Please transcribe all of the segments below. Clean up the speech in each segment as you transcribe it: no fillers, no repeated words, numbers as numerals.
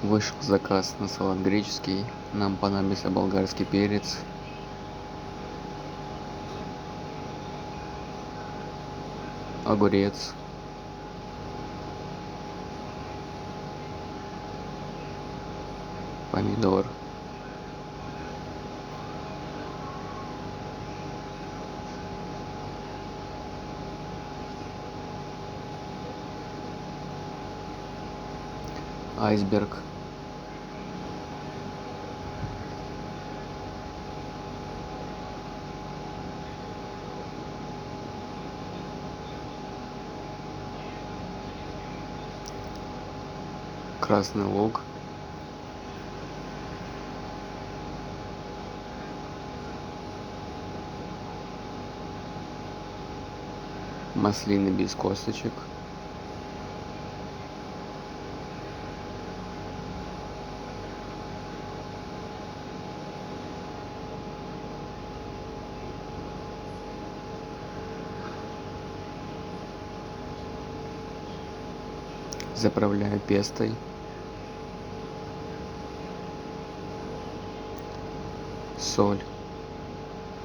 Вышел заказ на салат греческий. Нам понадобится болгарский перец, огурец, помидор, айсберг, красный лук, маслины без косточек, заправляю пестой, соль,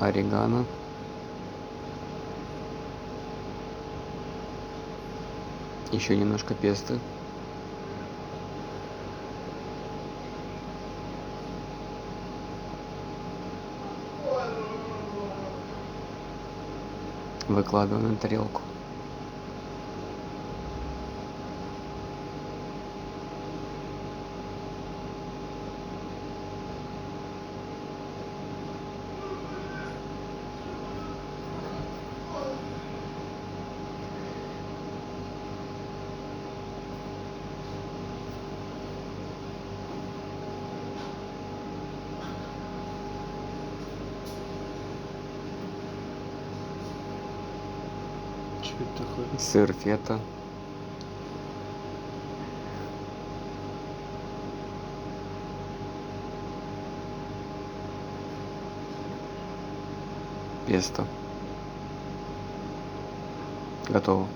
орегано, еще немножко песто, выкладываю на тарелку. Что это такое? Сыр фета, песто. Готово.